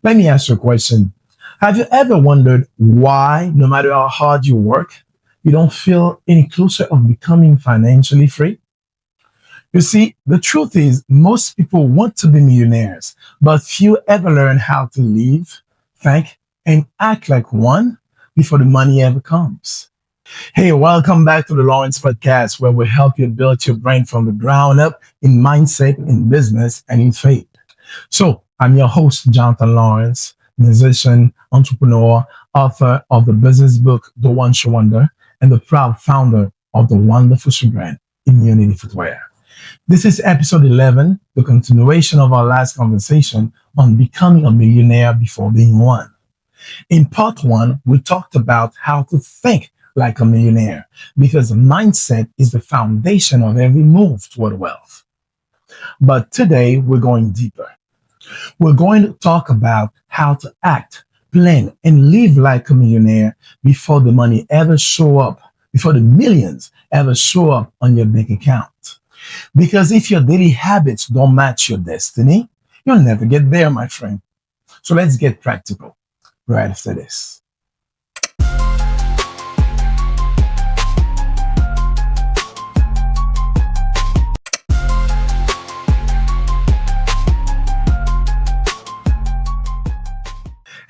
Let me ask you a question. Have you ever wondered why, no matter how hard you work, you don't feel any closer of becoming financially free? You see, the truth is, most people want to be millionaires, but few ever learn how to live, think, and act like one before the money ever comes. Hey, welcome back to the Laurince podcast, where we help you build your brain from the ground up in mindset, in business, and in faith. So, I'm your host, Jonathan Lawrence, musician, entrepreneur, author of the business book, The One Show Wonder, and the proud founder of the wonderful shoe brand, Immunity Footwear. This is episode 11, the continuation of our last conversation on becoming a millionaire before being one. In part one, we talked about how to think like a millionaire because mindset is the foundation of every move toward wealth. But today, we're going deeper. We're going to talk about how to act, plan, and live like a millionaire before the money ever show up, before the millions ever show up on your bank account. Because if your daily habits don't match your destiny, you'll never get there, my friend. So let's get practical right after this.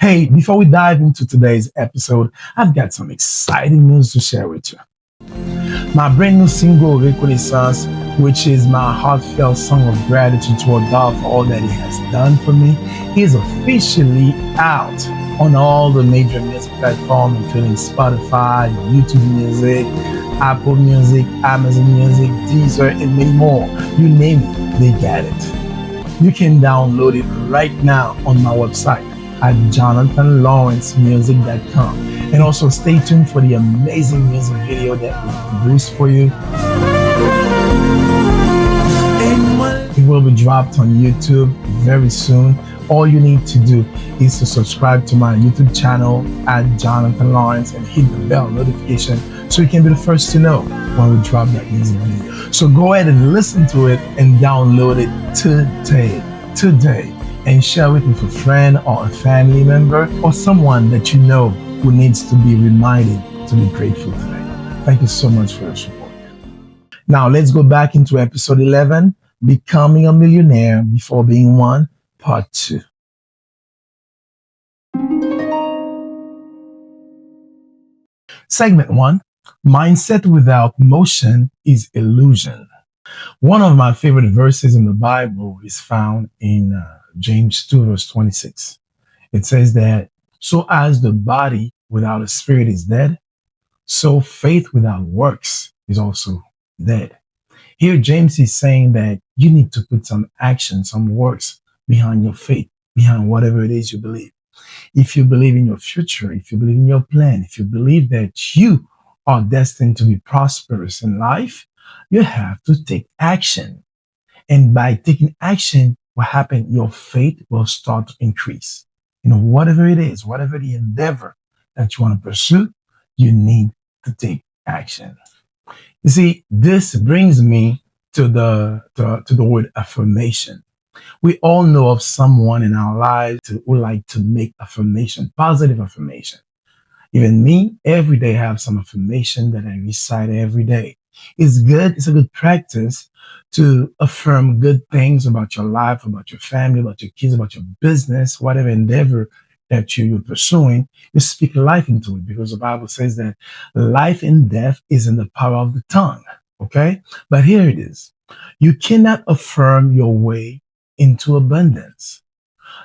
Hey, before we dive into today's episode, I've got some exciting news to share with you. My brand new single, Reconnaissance, which is my heartfelt song of gratitude toward God for all that He has done for me, is officially out on all the major music platforms, including Spotify, YouTube Music, Apple Music, Amazon Music, Deezer, and many more. You name it, they got it. You can download it right now on my website at jonathanlawrencemusic.com. And also stay tuned for the amazing music video that we produced for you. It will be dropped on YouTube very soon. All you need to do is to subscribe to my YouTube channel at Jonathan Lawrence and hit the bell notification so you can be the first to know when we drop that music video. So go ahead and listen to it and download it today, and share it with a friend or a family member or someone that you know who needs to be reminded to be grateful today. Thank you so much for your support. Now let's go back into episode 11, Becoming a Millionaire Before Being One, part 2. Segment 1, Mindset without motion is illusion. One of my favorite verses in the Bible is found in James 2, verse 26. It says that, so as the body without a spirit is dead, so faith without works is also dead. Here, James is saying that you need to put some action, some works behind your faith, behind whatever it is you believe. If you believe in your future, if you believe in your plan, if you believe that you are destined to be prosperous in life, you have to take action. And by taking action, what happens? Your faith will start to increase. Whatever it is, whatever the endeavor that you want to pursue, you need to take action. You see, this brings me to the word affirmation. We all know of someone in our lives who like to make affirmation, positive affirmation. Even me, every day I have some affirmation that I recite every day. It's good. It's a good practice to affirm good things about your life, about your family, about your kids, about your business, whatever endeavor that you're pursuing. You speak life into it because the Bible says that life and death is in the power of the tongue. Okay? But here it is. You cannot affirm your way into abundance.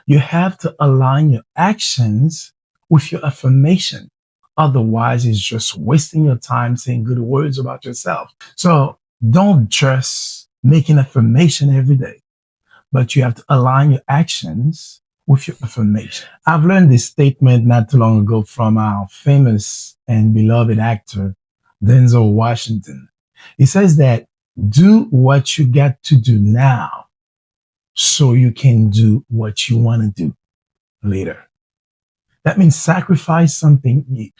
You have to align your actions with your affirmation. Otherwise, it's just wasting your time saying good words about yourself. So don't just make an affirmation every day, but you have to align your actions with your affirmation. I've learned this statement not too long ago from our famous and beloved actor, Denzel Washington. He says that do what you got to do now so you can do what you want to do later. That means sacrifice something.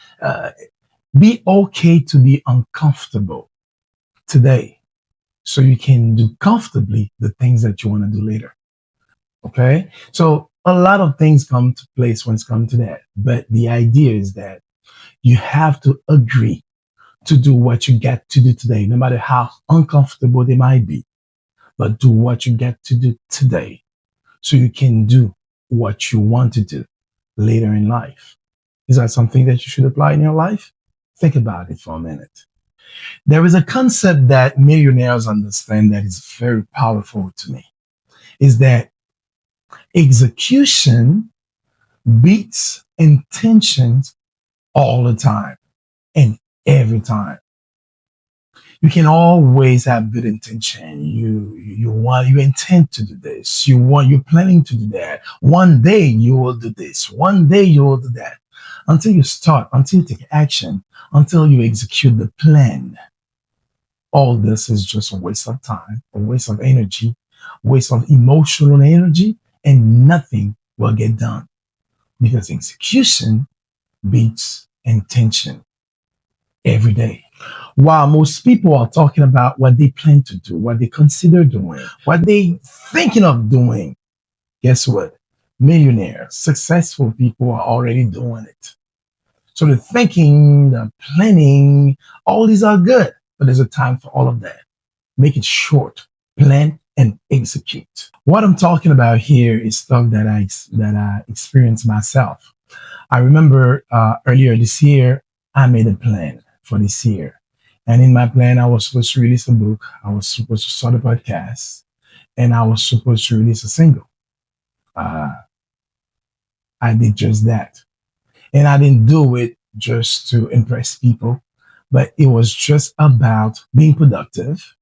Be okay to be uncomfortable today so you can do comfortably the things that you want to do later. Okay? So A lot of things come to place when it's come to that. But the idea is that you have to agree to do what you get to do today, no matter how uncomfortable they might be. But do what you get to do today so you can do what you want to do later in life. Is that something that you should apply in your life? Think about it for a minute. There is a concept that millionaires understand that is very powerful to me. Is that execution beats intentions all the time and every time. You can always have good intention. You intend to do this. You're planning to do that. One day you will do this. One day you will do that. Until you start, until you take action, until you execute the plan. All this is just a waste of time, a waste of energy, waste of emotional energy, and nothing will get done because execution beats intention every day. While most people are talking about what they plan to do, what they consider doing, what they thinking of doing, guess what? Millionaires, successful people are already doing it. So the thinking, the planning, all these are good, but there's a time for all of that. Make it short, plan and execute. What I'm talking about here is stuff that I experienced myself. I remember earlier this year, I made a plan for this year. And in my plan, I was supposed to release a book, I was supposed to start a podcast, and I was supposed to release a single. Uh, I did just that. And I didn't do it just to impress people, but it was just about being productive,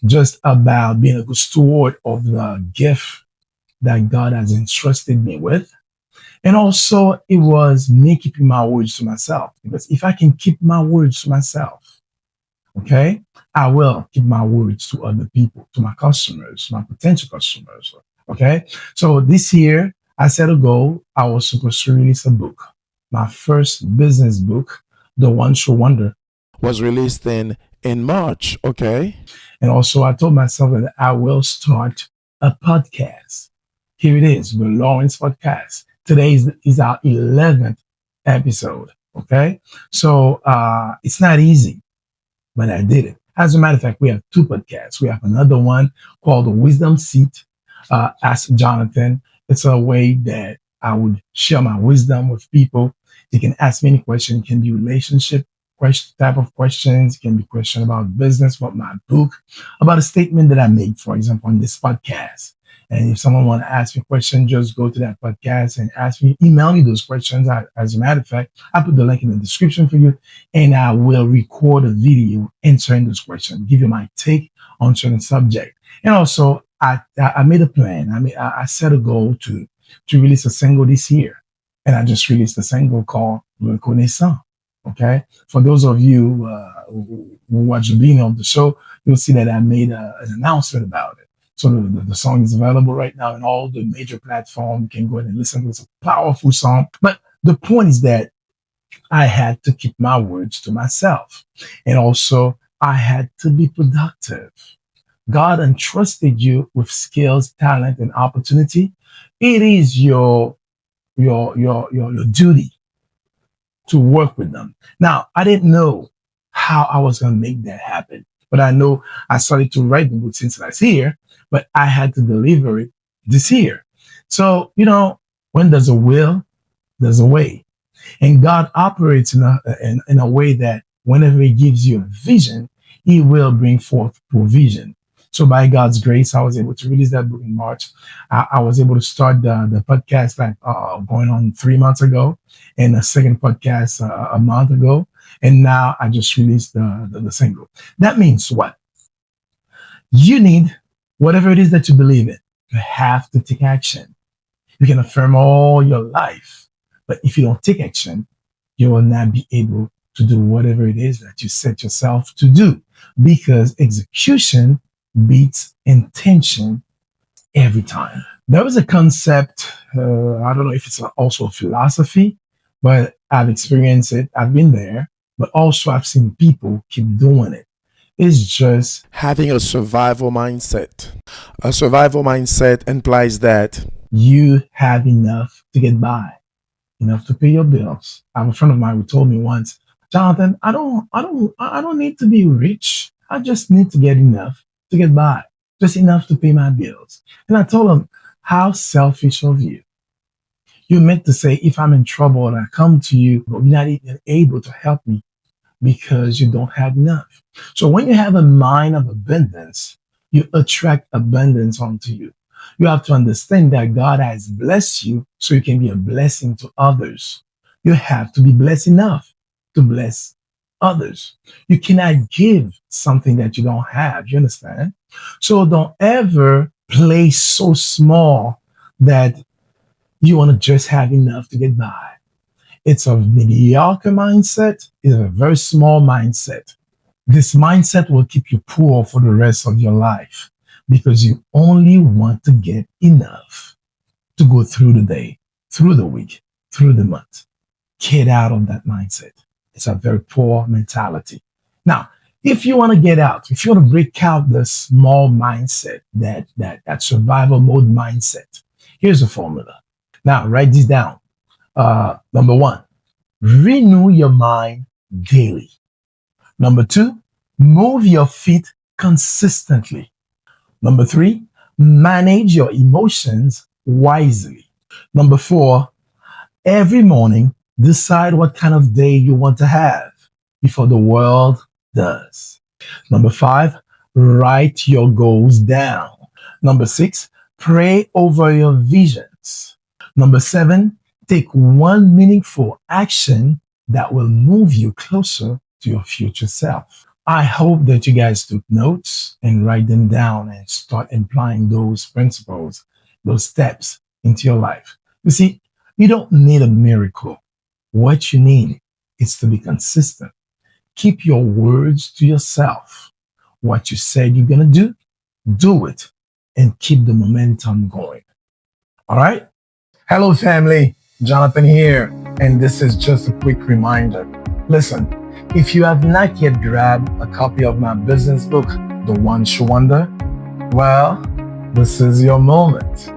just about being a good steward of the gift that God has entrusted me with. And also, it was me keeping my words to myself. Because if I can keep my words to myself, okay, I will keep my words to other people, to my customers, my potential customers. Okay. So this year, I set a goal. I was supposed to release a book, my first business book, The One Show Wonder, Was released in March. Okay. and also, I told myself that I will start a podcast. Here it is, the Laurince podcast. Today is our 11th episode. Okay. So it's not easy, but I did it. As a matter of fact, we have two podcasts. We have another one called the Wisdom Seat. Ask Jonathan. It's a way that I would share my wisdom with people. They can ask me any question. It can be relationship question type of questions. It can be question about business, about my book, about a statement that I made, for example, on this podcast. And if someone want to ask me a question, just go to that podcast and ask me, email me those questions. As a matter of fact, I put the link in the description for you, and I will record a video answering those questions, give you my take on certain subject. And also, I made a plan. I set a goal to release a single this year, and I just released a single called Reconnaissant. Okay, for those of you who watch the beginning of the show, you'll see that I made an announcement about it. So the song is available right now in all the major platforms. You can go ahead and listen to it. It's a powerful song. But the point is that I had to keep my words to myself. And also, I had to be productive. God entrusted you with skills, talent, and opportunity. It is your duty to work with them. Now, I didn't know how I was going to make that happen, but I know I started to write the book since last year, but I had to deliver it this year. So, when there's a will, there's a way. And God operates in a way that whenever He gives you a vision, He will bring forth provision. So by God's grace, I was able to release that book in March. I was able to start the podcast like going on 3 months ago, and a second podcast a month ago. And now I just released the single. That means what? You need whatever it is that you believe in. You have to take action. You can affirm all your life, but if you don't take action, you will not be able to do whatever it is that you set yourself to do because execution beats intention every time. There was a concept, I don't know if it's also a philosophy, but I've experienced it, I've been there, but also I've seen people keep doing it. It's just Having a survival mindset. A survival mindset implies that. you have enough to get by, enough to pay your bills. I have a friend of mine who told me once, Jonathan, I don't need to be rich. I just need to get enough to get by, just enough to pay my bills. And I told him, how selfish of you. You meant to say, if I'm in trouble and I come to you, but you're not even able to help me because you don't have enough. So when you have a mind of abundance, you attract abundance onto you. You have to understand that God has blessed you so you can be a blessing to others. You have to be blessed enough to bless others. You cannot give something that you don't have. You understand? So don't ever play so small that you want to just have enough to get by. It's a mediocre mindset. It's a very small mindset. This mindset will keep you poor for the rest of your life because you only want to get enough to go through the day, through the week, through the month. Get out of that mindset. It's a very poor mentality. Now, if you want to get out, if you want to break out the small mindset, that survival mode mindset, here's a formula. Now, write this down. Number one, renew your mind daily. Number two, move your feet consistently. Number three, manage your emotions wisely. Number four, every morning, decide what kind of day you want to have before the world does. Number five, write your goals down. Number six, pray over your visions. Number seven, take one meaningful action that will move you closer to your future self. I hope that you guys took notes and write them down and start applying those principles, those steps into your life. You see, you don't need a miracle. What you need is to be consistent. Keep your words to yourself. What you said you're going to do it and keep the momentum going. All right? Hello, family. Jonathan here, and this is just a quick reminder. Listen, if you have not yet grabbed a copy of my business book, The One Shoe Wonder, well, this is your moment.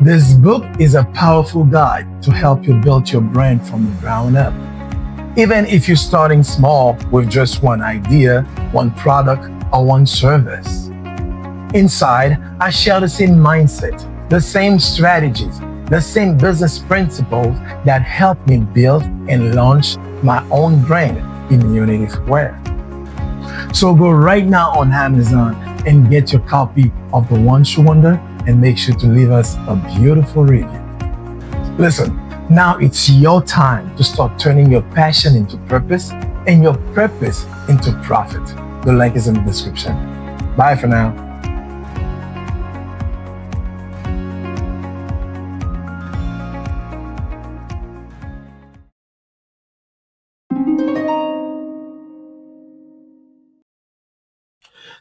This book is a powerful guide to help you build your brand from the ground up. Even if you're starting small with just one idea, one product, or one service. Inside, I share the same mindset, the same strategies, the same business principles that helped me build and launch my own brand in Unitive Wear. So go right now on Amazon and get your copy of The One Shoe Wonder and make sure to leave us a beautiful review. Listen, now it's your time to start turning your passion into purpose and your purpose into profit. The link is in the description. Bye for now.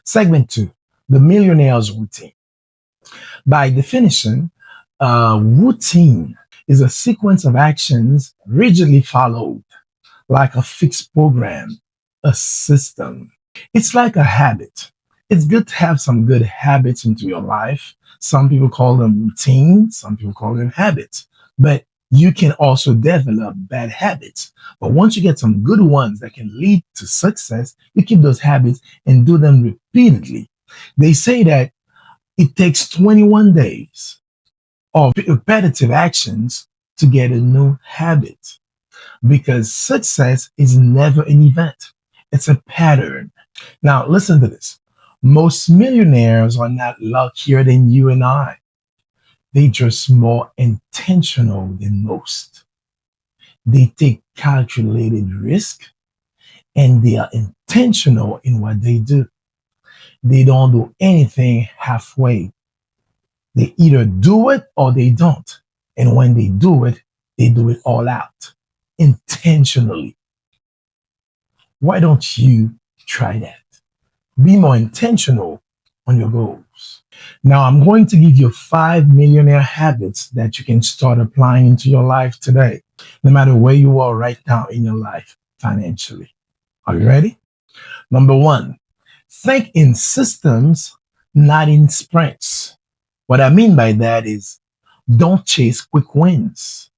Segment two, the millionaire's routine. By definition, a routine is a sequence of actions rigidly followed, like a fixed program, a system. It's like a habit. It's good to have some good habits into your life. Some people call them routine, some people call them habits. But you can also develop bad habits. But once you get some good ones that can lead to success, you keep those habits and do them repeatedly. They say that it takes 21 days of repetitive actions to get a new habit because success is never an event, it's a pattern. Now, listen to this. Most millionaires are not luckier than you and I. They're just more intentional than most. They take calculated risk and they are intentional in what they do. They don't do anything halfway. They either do it or they don't. And when they do it all out, intentionally. Why don't you try that? Be more intentional on your goals. Now, I'm going to give you 5 millionaire habits that you can start applying into your life today, no matter where you are right now in your life financially. Are you ready? Number one, think in systems, not in sprints. What I mean by that is Don't chase quick wins,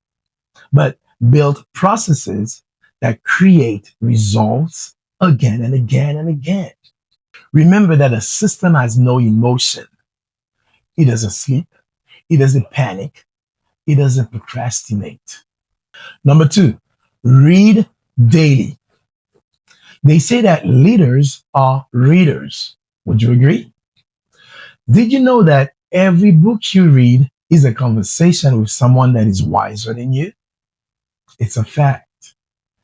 but build processes that create results again and again and again. Remember that a system has no emotion. It doesn't sleep, it doesn't panic, it doesn't procrastinate. Number two, read daily. They say that leaders are readers. Would you agree? Did you know that every book you read is a conversation with someone that is wiser than you? It's a fact.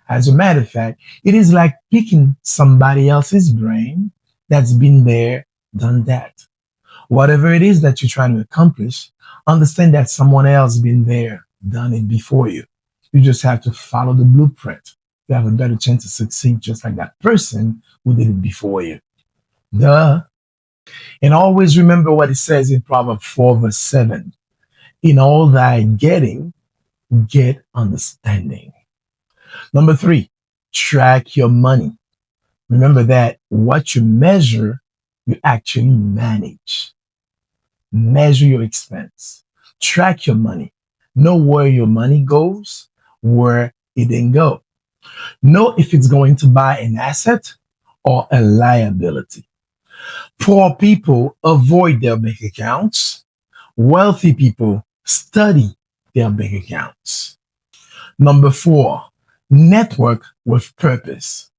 As a matter of fact, it is like picking somebody else's brain that's been there, done that. Whatever it is that you're trying to accomplish, understand that someone else been there, done it before you. You just have to follow the blueprint. You have a better chance to succeed just like that person who did it before you. Duh. And always remember what it says in Proverbs 4, verse 7. In all thy getting, get understanding. Number three, track your money. Remember that what you measure, you actually manage. Measure your expense. Track your money. Know where your money goes, where it didn't go. Know if it's going to buy an asset or a liability. Poor people avoid their bank accounts. Wealthy people study their bank accounts. Number four, network with purpose.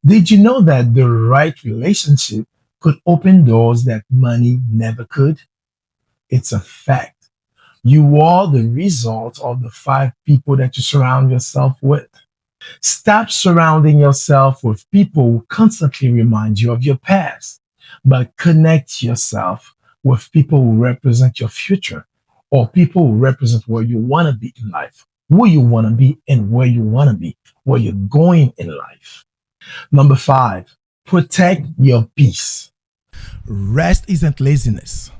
Did you know that the right relationship could open doors that money never could? It's a fact. You are the result of the five people that you surround yourself with. Stop surrounding yourself with people who constantly remind you of your past, but connect yourself with people who represent your future or people who represent where you want to be in life, who you want to be, and where you want to be, where you're going in life. Number five, protect your peace. Rest isn't laziness.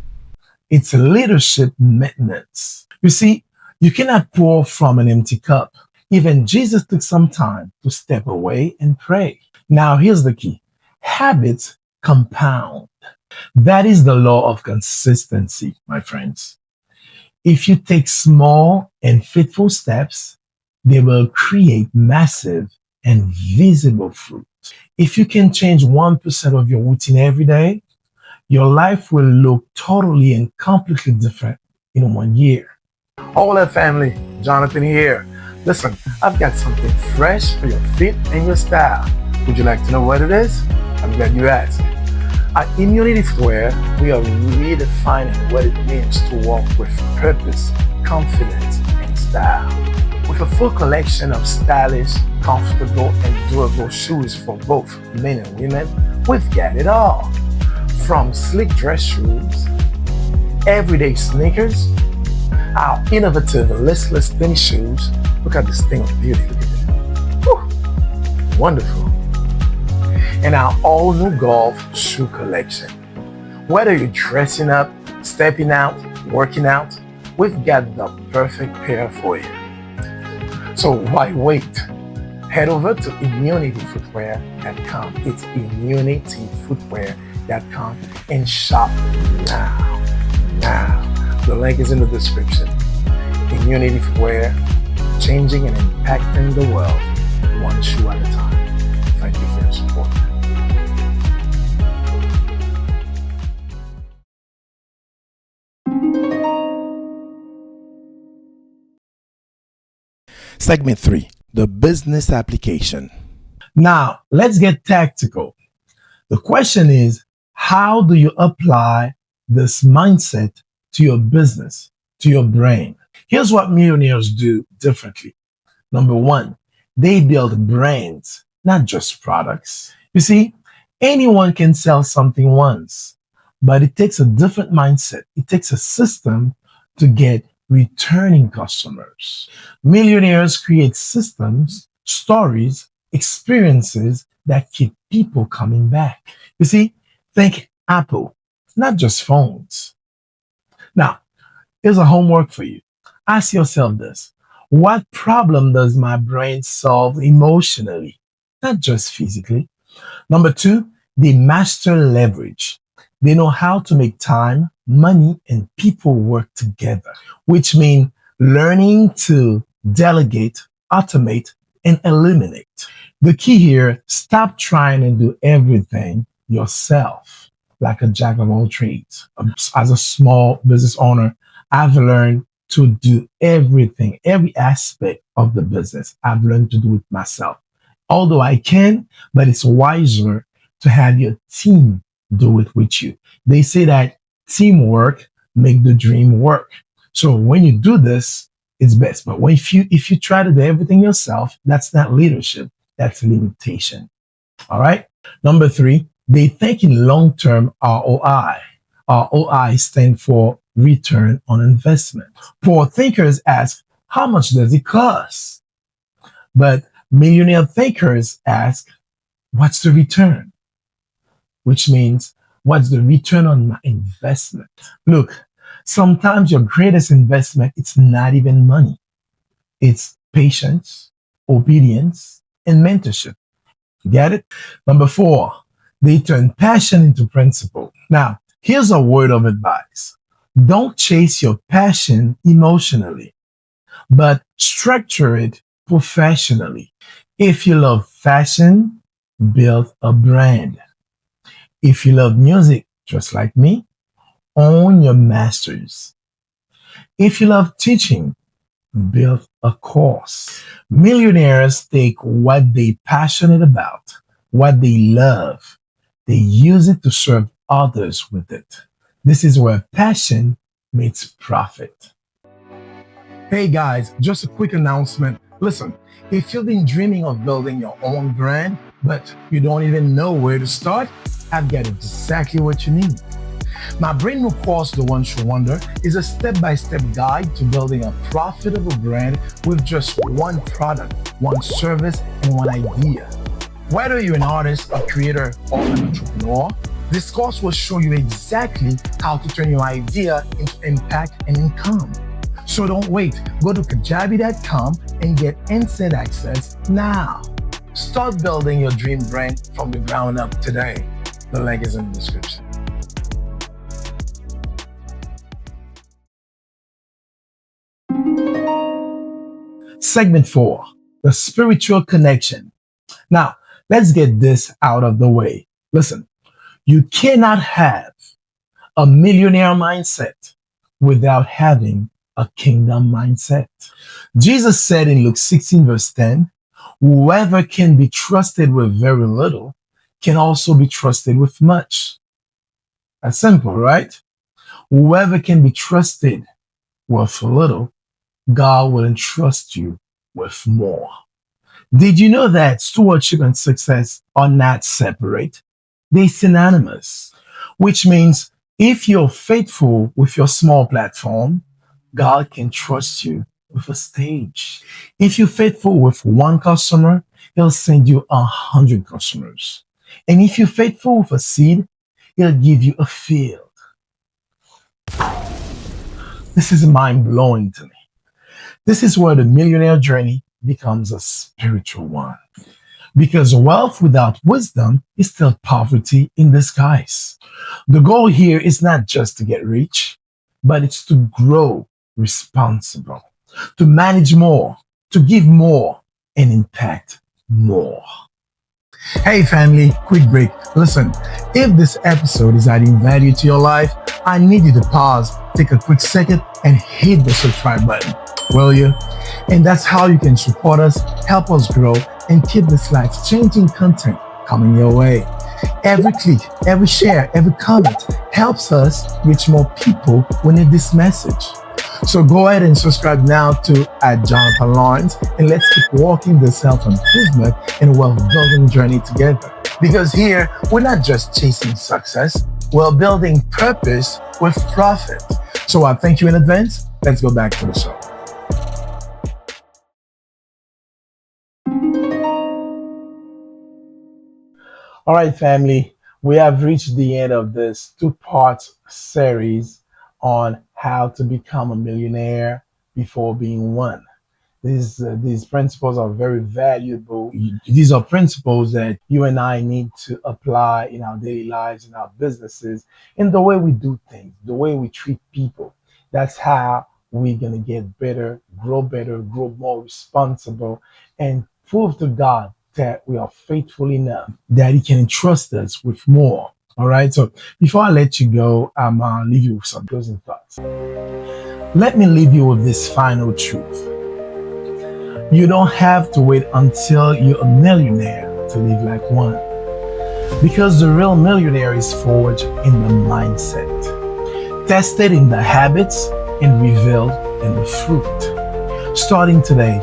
It's leadership maintenance. You see, you cannot pour from an empty cup. Even Jesus took some time to step away and pray. Now, here's the key: habits compound. That is the law of consistency, my friends. If you take small and faithful steps, they will create massive and visible fruit. If you can change 1% of your routine every day, your life will look totally and completely different in 1 year. Hola, family. Jonathan here. Listen, I've got something fresh for your fit and your style. Would you like to know what it is? I'm glad you asked. At Immunity Footwear, we are redefining what it means to walk with purpose, confidence, and style. With a full collection of stylish, comfortable, and durable shoes for both men and women, we've got it all. From sleek dress shoes, everyday sneakers, our innovative listless tennis shoes. Look at this thing of beauty. Look at that. Whew. Wonderful. And our all new golf shoe collection. Whether you're dressing up, stepping out, working out, we've got the perfect pair for you. So why wait? Head over to immunityfootwear.com. It's immunityfootwear.com and shop now. Now. The link is in the description. Immunity Footwear, changing and impacting the world one shoe at a time. Thank you for your support. Segment 3, the business application. Now, let's get tactical. The question is, how do you apply this mindset to your business, to your brain? Here's what millionaires do differently. Number one, they build brands, not just products. You see, anyone can sell something once, but it takes a different mindset. It takes a system to get returning customers. Millionaires create systems, stories, experiences that keep people coming back. You see, think Apple, not just phones. Now, here's a homework for you. Ask yourself this: what problem does my brain solve emotionally, not just physically? Number two, they master leverage. They know how to make time money and people work together, which means learning to delegate, automate, and eliminate. The key here, stop trying to do everything yourself like a jack of all trades. As a small business owner, I've learned to do everything, every aspect of the business. I've learned to do it myself. Although I can, but it's wiser to have your team do it with you. They say that teamwork make the dream work. So when you do this, it's best. But when if you try to do everything yourself, that's not leadership. That's limitation. All right. Number three, they think in long term ROI. ROI stand for return on investment. Poor thinkers ask, how much does it cost? But millionaire thinkers ask, what's the return? Which means, what's the return on my investment? Look, sometimes your greatest investment, it's not even money. It's patience, obedience, and mentorship. Get it? Number four, they turn passion into principle. Now, here's a word of advice. Don't chase your passion emotionally, but structure it professionally. If you love fashion, build a brand. If you love music, just like me, own your masters. If you love teaching, build a course. Millionaires take what they're passionate about, what they love, they use it to serve others with it. This is where passion meets profit. Hey guys, just a quick announcement. Listen, if you've been dreaming of building your own brand, but you don't even know where to start, I've got exactly what you need. My brand new course, The One True Wonder, is a step-by-step guide to building a profitable brand with just one product, one service, and one idea. Whether you're an artist, a creator, or an entrepreneur, this course will show you exactly how to turn your idea into impact and income. So don't wait. Go to kajabi.com and get instant access now. Start building your dream brand from the ground up today. The link is in the description. Segment four, the spiritual connection. Now, let's get this out of the way. Listen, you cannot have a millionaire mindset without having a kingdom mindset. Jesus said in Luke 16, verse 10, whoever can be trusted with very little can also be trusted with much. That's simple, right? Whoever can be trusted with little, God will entrust you with more. Did you know that stewardship and success are not separate? They're synonymous, which means if you're faithful with your small platform, God can trust you with a stage. If you're faithful with one customer, He'll send you 100 customers. And if you're faithful with a seed, He'll give you a field. This is mind blowing to me. This is where the millionaire journey becomes a spiritual one. Because wealth without wisdom is still poverty in disguise. The goal here is not just to get rich, but it's to grow responsible, to manage more, to give more, and impact more. Hey family, quick break. Listen, if this episode is adding value to your life, I need you to pause, take a quick second, and hit the subscribe button. Will you? And that's how you can support us, help us grow, and keep this life changing content coming your way. Every click, every share, every comment helps us reach more people who need this message. So go ahead and subscribe now to Jonathan Laurince, and let's keep walking the self-improvement and wealth building journey together. Because here, we're not just chasing success, we're building purpose with profit. So I thank you in advance. Let's go back to the show. All right, family, we have reached the end of this two-part series on how to become a millionaire before being one. These principles are very valuable. These are principles that you and I need to apply in our daily lives, in our businesses, in the way we do things, the way we treat people. That's how we're gonna get better, grow more responsible, and prove to God that we are faithful enough that He can entrust us with more. All right. So before I let you go, I'm gonna leave you with some closing thoughts. Let me leave you with this final truth. You don't have to wait until you're a millionaire to live like one. Because the real millionaire is forged in the mindset, tested in the habits, and revealed in the fruit. Starting today,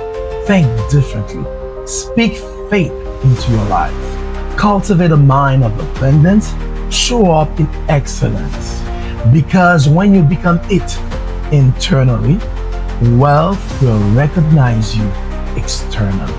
think differently. Speak faith into your life. Cultivate a mind of abundance. Show up in excellence. Because when you become it internally, wealth will recognize you externally.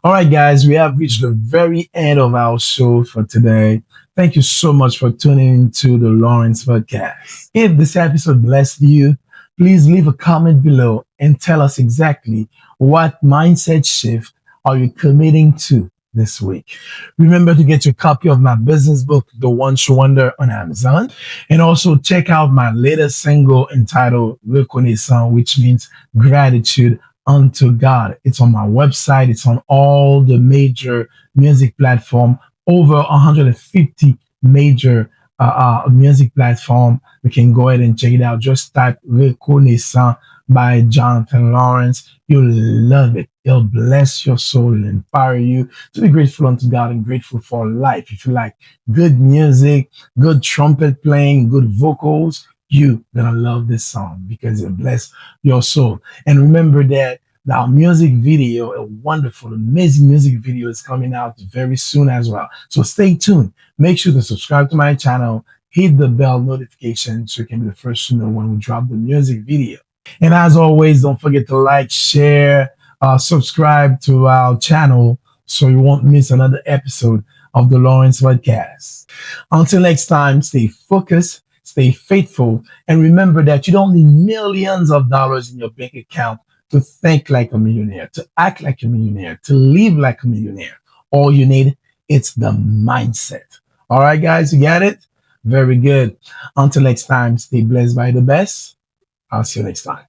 All right, guys, we have reached the very end of our show for today. Thank you so much for tuning into the Laurince podcast. If this episode blessed you, please leave a comment below and tell us exactly what mindset shift are you committing to this week. Remember to get your copy of my business book, The One True Wonder, on Amazon. And also check out my latest single entitled Reconnaissance, which means gratitude unto God. It's on my website. It's on all the major music platform, over 150 major music platform. You can go ahead and check it out. Just type Reconnaissance by Jonathan Lawrence. You'll love it. It'll bless your soul and empower you to be grateful unto God and grateful for life. If you like good music, good trumpet playing, good vocals, you're gonna love this song because it bless your soul. And remember that our music video, a wonderful, amazing music video, is coming out very soon as well. So stay tuned. Make sure to subscribe to my channel, hit the bell notification so you can be the first to know when we drop the music video. And as always, don't forget to like, share, subscribe to our channel so you won't miss another episode of the Laurince podcast. Until next time, stay focused, stay faithful, and remember that you don't need millions of dollars in your bank account to think like a millionaire, to act like a millionaire, to live like a millionaire. All you need, it's the mindset. All right, guys, you got it? Very good. Until next time, stay blessed by the best. I'll see you next time.